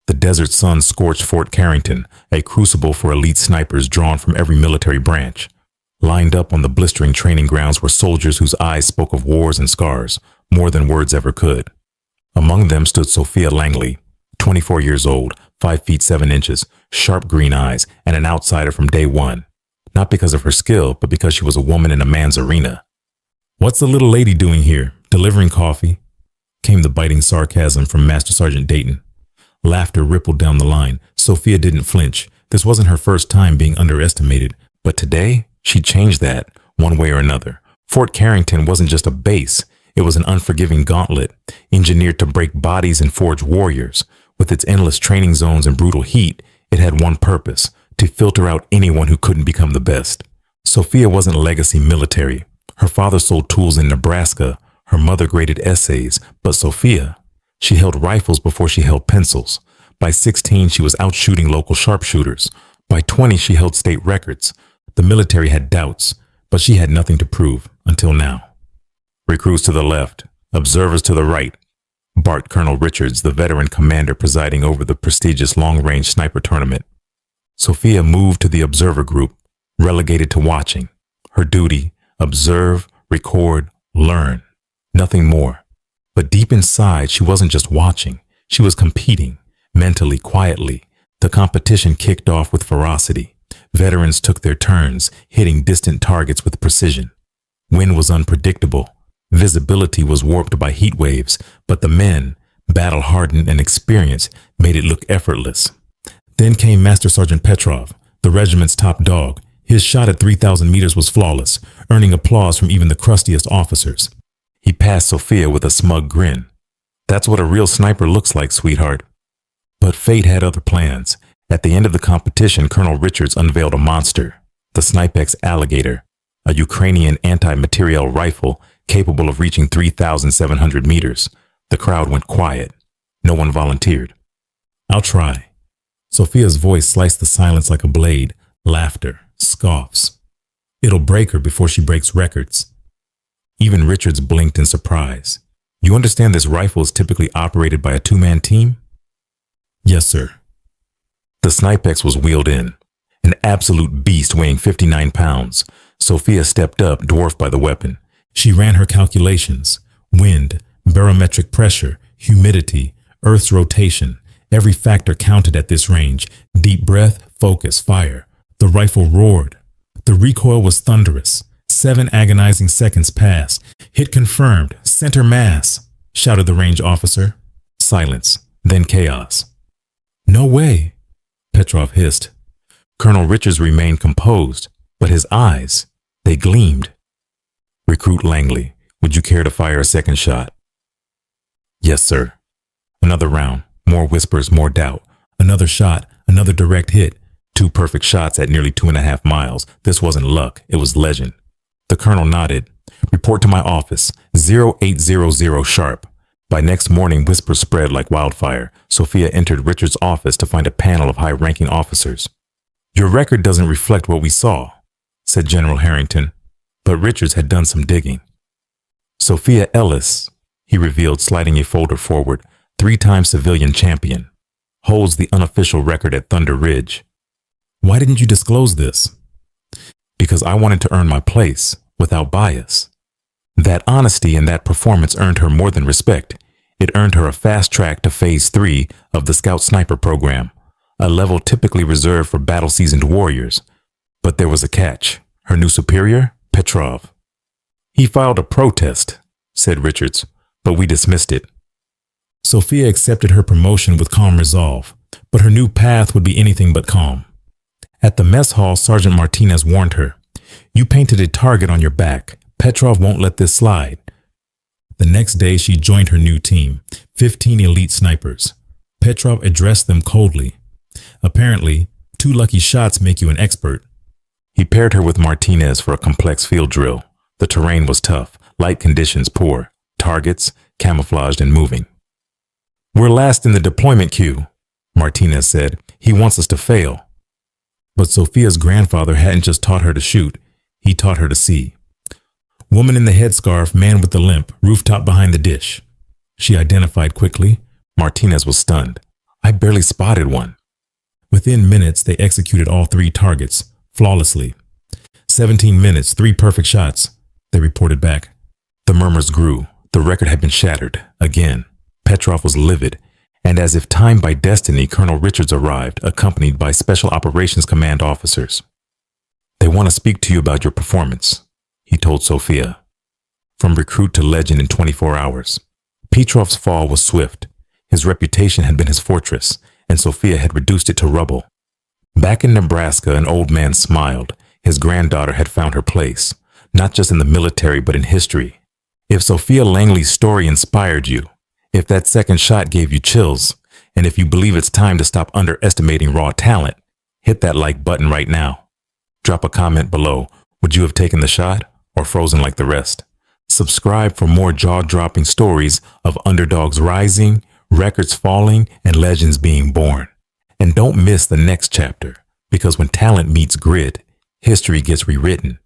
The desert sun scorched Fort Carrington, a crucible for elite snipers drawn from every military branch. Lined up on the blistering training grounds were soldiers whose eyes spoke of wars and scars, more than words ever could. Among them stood Sophia Langley, 24 years old, 5 feet 7 inches, sharp green eyes, and an outsider from day one. Not because of her skill, but because she was a woman in a man's arena. "What's the little lady doing here, delivering coffee?" came the biting sarcasm from Master Sergeant Dayton. Laughter rippled down the line. Sophia didn't flinch. This wasn't her first time being underestimated, but today, she changed that, one way or another. Fort Carrington wasn't just a base. It was an unforgiving gauntlet, engineered to break bodies and forge warriors. With its endless training zones and brutal heat, it had one purpose: to filter out anyone who couldn't become the best. Sophia wasn't legacy military. Her father sold tools in Nebraska. Her mother graded essays. But Sophia, she held rifles before she held pencils. By 16, she was out shooting local sharpshooters. By 20, she held state records. The military had doubts, but she had nothing to prove, until now. "Recruits to the left, observers to the right," barked Colonel Richards, the veteran commander presiding over the prestigious long-range sniper tournament. Sophia moved to the observer group, relegated to watching. Her duty: observe, record, learn. Nothing more. But deep inside, she wasn't just watching. She was competing, mentally, quietly. The competition kicked off with ferocity. Veterans took their turns, hitting distant targets with precision. Wind was unpredictable. Visibility was warped by heat waves, but the men, battle-hardened and experienced, made it look effortless. Then came Master Sergeant Petrov, the regiment's top dog. His shot at 3,000 meters was flawless, earning applause from even the crustiest officers. He passed Sophia with a smug grin. "That's what a real sniper looks like, sweetheart." But fate had other plans. At the end of the competition, Colonel Richards unveiled a monster, the Snipex Alligator, a Ukrainian anti-materiel rifle capable of reaching 3,700 meters. The crowd went quiet. No one volunteered. "I'll try." Sophia's voice sliced the silence like a blade. Laughter, scoffs. "It'll break her before she breaks records." Even Richards blinked in surprise. "You understand this rifle is typically operated by a two-man team?" "Yes, sir." The Snipex was wheeled in, an absolute beast weighing 59 pounds. Sophia stepped up, dwarfed by the weapon. She ran her calculations: wind, barometric pressure, humidity, Earth's rotation. Every factor counted at this range. Deep breath, focus, fire. The rifle roared. The recoil was thunderous. 7 agonizing seconds passed. "Hit confirmed. Center mass," shouted the range officer. Silence, then chaos. "No way," Petrov hissed. Colonel Richards remained composed, but his eyes, they gleamed. "Recruit Langley, would you care to fire a second shot?" "Yes, sir." Another round, more whispers, more doubt. Another shot, another direct hit. 2 perfect shots at nearly 2.5 miles. This wasn't luck, it was legend. The colonel nodded. "Report to my office, 0800 sharp." By next morning, whispers spread like wildfire. Sophia entered Richard's office to find a panel of high-ranking officers. "Your record doesn't reflect what we saw," said General Harrington, but Richards had done some digging. "Sophia Ellis," he revealed, sliding a folder forward, 3-time civilian champion, holds the unofficial record at Thunder Ridge. "Why didn't you disclose this?" "Because I wanted to earn my place, without bias." That honesty and that performance earned her more than respect. It earned her a fast track to Phase 3 of the Scout Sniper program, a level typically reserved for battle-seasoned warriors. But there was a catch. Her new superior, Petrov. "He filed a protest," said Richards, "but we dismissed it." Sophia accepted her promotion with calm resolve, but her new path would be anything but calm. At the mess hall, Sergeant Martinez warned her, "You painted a target on your back. Petrov won't let this slide." The next day, she joined her new team, 15 elite snipers. Petrov addressed them coldly. "Apparently, 2 lucky shots make you an expert." He paired her with Martinez for a complex field drill. The terrain was tough, light conditions poor, targets camouflaged and moving. "We're last in the deployment queue," Martinez said. "He wants us to fail." But Sophia's grandfather hadn't just taught her to shoot, he taught her to see. Woman in the headscarf, man with the limp, rooftop behind the dish. She identified quickly. Martinez was stunned. I barely spotted one. Within minutes, they executed all 3 targets, flawlessly. 17 minutes, 3 perfect shots, they reported back. The murmurs grew. The record had been shattered. Again, Petrov was livid, and as if timed by destiny, Colonel Richards arrived, accompanied by Special Operations Command officers. They want to speak to you about your performance, he told Sophia. From recruit to legend in 24 hours. Petrov's fall was swift. His reputation had been his fortress, and Sophia had reduced it to rubble. Back in Nebraska, an old man smiled. His granddaughter had found her place, not just in the military, but in history. If Sophia Langley's story inspired you, if that second shot gave you chills, and if you believe it's time to stop underestimating raw talent, hit that like button right now. Drop a comment below. Would you have taken the shot or frozen like the rest? Subscribe for more jaw-dropping stories of underdogs rising, records falling, and legends being born. And don't miss the next chapter, because when talent meets grit, history gets rewritten.